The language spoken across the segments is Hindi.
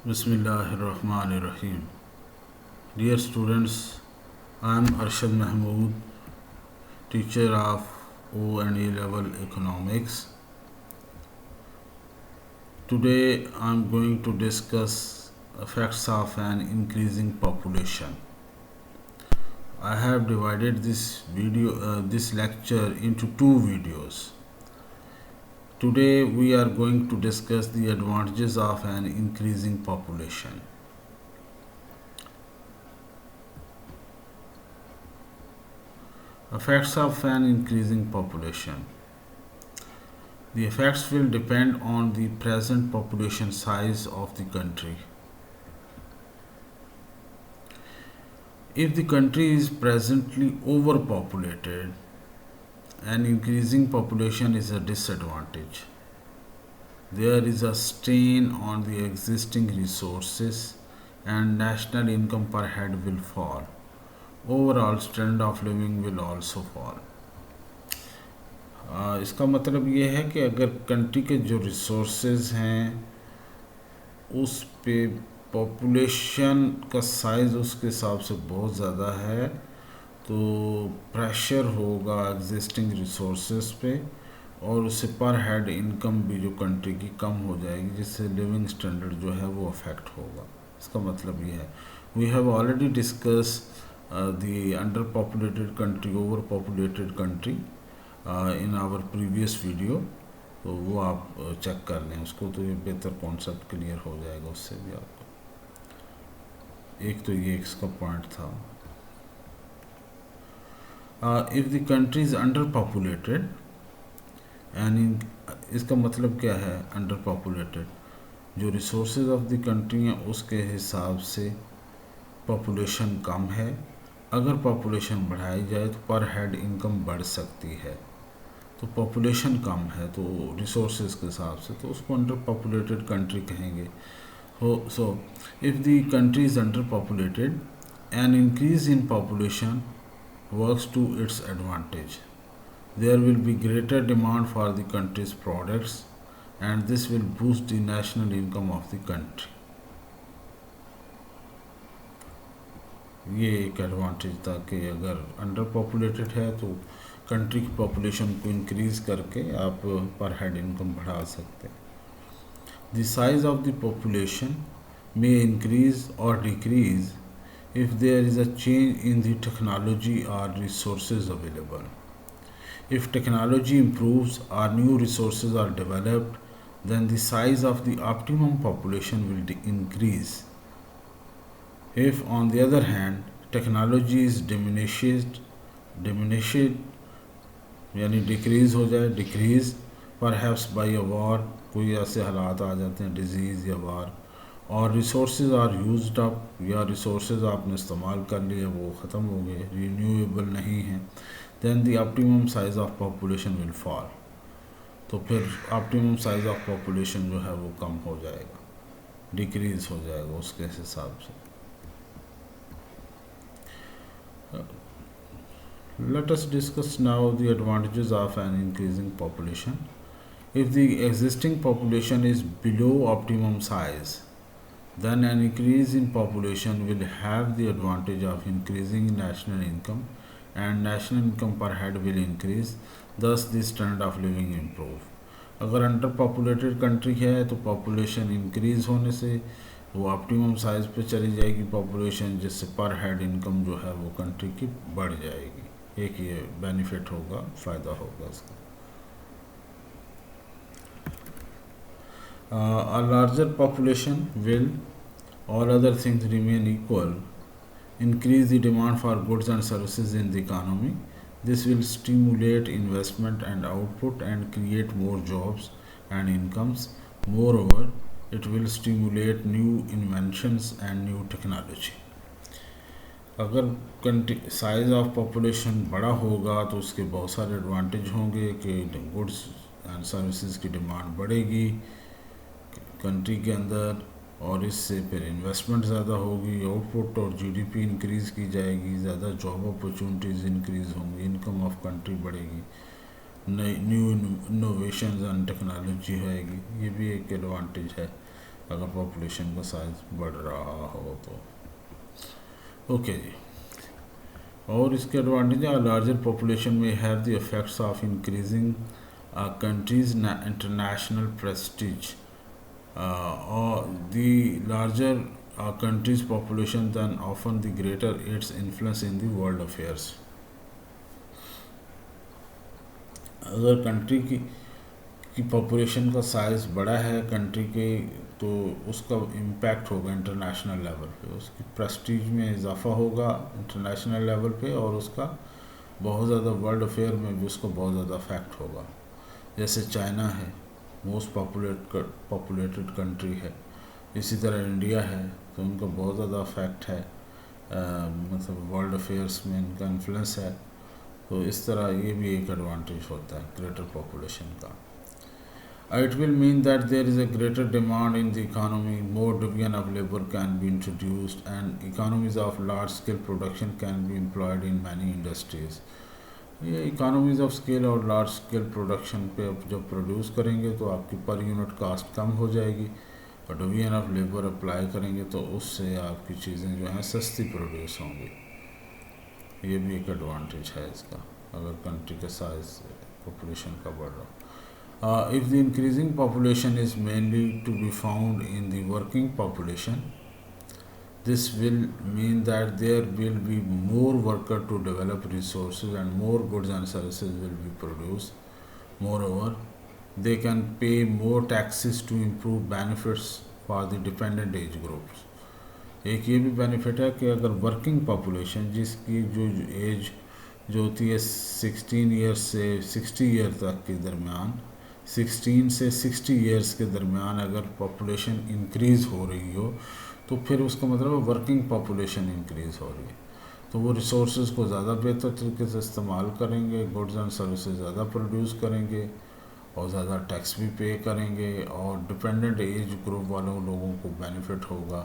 Bismillahirrahmanirrahim. Dear students, I am Arshad Mahmood, teacher of O and A level economics. Today I am going to discuss effects of an increasing population. I have divided this lecture into two videos. Today we are going to discuss the advantages of an increasing population. Effects of an increasing population. The effects will depend on the present population size of the country. If the country is presently overpopulated, an increasing population is a disadvantage. There is a strain on the existing resources and national income per head will fall. Overall standard of living will also fall. इसका मतलब ये है कि अगर कंट्री के जो रिसोर्सेज हैं उस पे पॉपुलेशन का साइज़ उसके हिसाब से बहुत ज़्यादा है तो प्रेशर होगा एग्जिस्टिंग रिसोर्सेज पे और उससे पर हेड इनकम भी जो कंट्री की कम हो जाएगी जिससे लिविंग स्टैंडर्ड जो है वो अफेक्ट होगा. इसका मतलब ये है we have already discussed the under populated country over populated country in our previous video. तो वो आप चेक कर लें उसको तो ये बेहतर कॉन्सेप्ट क्लियर हो जाएगा उससे भी आपको. एक तो ये इसका पॉइंट था. If the country is under populated and इसका मतलब क्या है अंडर पॉपुलेटेड, जो रिसोर्सेज ऑफ द कंट्री हैं उसके हिसाब से पॉपुलेशन कम है. अगर पॉपुलेशन बढ़ाई जाए तो पर हेड इनकम बढ़ सकती है. तो पॉपुलेशन कम है तो रिसोर्सेज के हिसाब से तो उसको अंडर पॉपुलेटेड कंट्री कहेंगे. So if the country is under populated an increase in population works to its advantage. There will be greater demand for the country's products and this will boost the national income of the country. ये एक एडवांटेज था कि अगर अंडर पॉपुलेटेड है तो कंट्री की पॉपुलेशन को इंक्रीज करके आप पर हेड इनकम बढ़ा सकते हैं. The size of the population may increase और decrease if there is a change in the technology or resources available. If technology improves or new resources are developed, then the size of the optimum population will increase. If on the other hand technology is diminished यानी डिक्रीज हो जाए, decrease perhaps by a war, कोई ऐसे हालात आ जाते हैं डिजीज़ या वार, और रिसोर्सेज आर यूज्ड अप या रिसोर्सेज आपने इस्तेमाल कर लिए वो ख़त्म हो गए, रिन्यूएबल नहीं हैं, then the optimum size of population will fall. तो फिर ऑप्टिमम साइज़ ऑफ पॉपुलेशन जो है वो कम हो जाएगा, डिक्रीज हो जाएगा उसके हिसाब से. Let us discuss now the advantages of an increasing population. If the existing population is below optimum size, then an increase in population will have the advantage of increasing national income and national income per head will increase, thus the standard of living improve. अगर अंडर पॉपुलेटेड कंट्री है तो पॉपुलेशन इंक्रीज़ होने से वो ऑप्टिमम साइज़ पे चली जाएगी पॉपुलेशन, जिससे पर हेड इनकम जो है वो कंट्री की बढ़ जाएगी. एक ये बेनिफिट होगा, फ़ायदा होगा इसका. A larger population will, all other things remain equal, increase the demand for goods and services in the economy. This will stimulate investment and output and create more jobs and incomes. Moreover, it will stimulate new inventions and new technology. अगर साइज़ ऑफ पॉपुलेशन बड़ा होगा तो उसके बहुत सारे एडवांटेज होंगे कि गुड्स एंड सर्विसेज की डिमांड बढ़ेगी कंट्री के अंदर और इससे फिर इन्वेस्टमेंट ज़्यादा होगी, आउटपुट और जीडीपी इंक्रीज़ की जाएगी, ज़्यादा जॉब अपॉर्चुनिटीज़ इंक्रीज़ होंगी, इनकम ऑफ कंट्री बढ़ेगी, नई न्यू इनोवेशन एंड टेक्नोलॉजी आएगी. ये भी एक एडवांटेज है. अगर पॉपुलेशन का साइज बढ़ रहा हो तो। ओके जी। और इसके एडवांटेज है, लार्जर पॉपुलेशन में have the effects of increasing countries international Prestige, or the larger a country's population, then often the greater its influence in the world affairs. अगर कंट्री की पॉपुलेशन का साइज़ बड़ा है कंट्री के, तो उसका इम्पैक्ट होगा इंटरनेशनल लेवल पे, उसकी प्रेस्टीज में इजाफा होगा इंटरनेशनल लेवल पे, और उसका बहुत ज़्यादा वर्ल्ड अफेयर में भी उसका बहुत ज़्यादा इफेक्ट होगा। जैसे चाइना है, मोस्ट पॉपुलेटेड कंट्री है, इसी तरह इंडिया है, तो उनका बहुत ज़्यादा इफेक्ट है, मतलब वर्ल्ड अफेयर्स में इनका इन्फ्लुएंस है। तो इस तरह ये भी एक एडवांटेज होता है ग्रेटर पॉपुलेशन का। It will mean that there is a greater demand in the economy, more division of labor can be introduced, and economies of large scale production can be employed in many industries. ये इकोनॉमीज़ ऑफ स्केल और लार्ज स्केल प्रोडक्शन पे अब जब प्रोड्यूस करेंगे तो आपकी पर यूनिट कास्ट कम हो जाएगी, और डिवीजन ऑफ लेबर अप्लाई करेंगे तो उससे आपकी चीज़ें जो हैं सस्ती प्रोड्यूस होंगी। ये भी एक एडवांटेज है इसका, अगर कंट्री का साइज पॉपुलेशन का बढ़ रहा। If the increasing population is mainly to be found in the working population, this will mean that there will be more worker to develop resources and more goods and services will be produced. Moreover, they can pay more taxes to improve benefits for the dependent age groups. एक ये भी बेनिफिट है कि अगर वर्किंग पॉपुलेशन जिसकी जो एज जो होती है 16 ईयर्स से 60 ईयर तक के दरमियान, 16 से 60 ईयर्स के दरमियान अगर पॉपुलेशन इंक्रीज़ हो रही हो, तो फिर उसका मतलब वर्किंग पॉपुलेशन इंक्रीज़ हो रही है, तो वो रिसोर्सेज को ज़्यादा बेहतर तरीके से इस्तेमाल करेंगे, गुड्स एंड सर्विसेज ज़्यादा प्रोड्यूस करेंगे और ज़्यादा टैक्स भी पे करेंगे, और डिपेंडेंट एज ग्रुप वालों लोगों को बेनिफिट होगा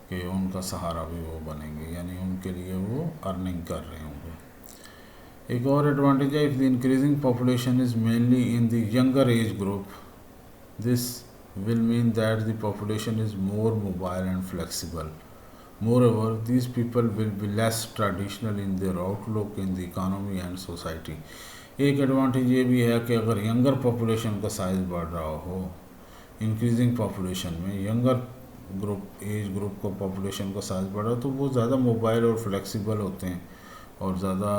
कि उनका सहारा भी वो बनेंगे, यानी उनके लिए वो अर्निंग कर रहे होंगे। एक और एडवांटेज है, if the increasing population is mainly in the younger age group, this will mean that the population is more mobile and flexible. Moreover, these people will be less traditional in their outlook in the economy and society. एक एडवांटेज ये भी है कि अगर यंगर पॉपुलेशन का साइज़ बढ़ रहा हो, इंक्रीजिंग पॉपुलेशन में यंगर ग्रुप एज ग्रुप का पॉपुलेशन का साइज़ बढ़ रहा हो, तो वो ज़्यादा मोबाइल और फ्लेक्सिबल होते हैं और ज़्यादा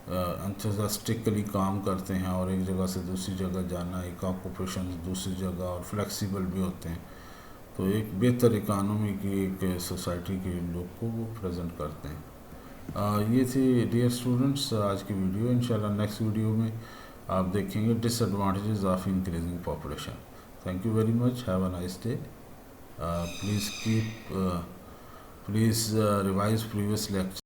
एंथुसियास्टिकली काम करते हैं, और एक जगह से दूसरी जगह जाना, एक ऑक्यूपेशन से दूसरी जगह, और फ्लेक्सिबल भी होते हैं, तो एक बेहतर इकानमी की एक सोसाइटी के लोग को वो प्रेजेंट करते हैं। ये थी डियर स्टूडेंट्स आज की वीडियो। इंशाल्लाह नेक्स्ट वीडियो में आप देखेंगे disadvantages of increasing population. Thank you very much, have a nice day. Please revise previous lecture.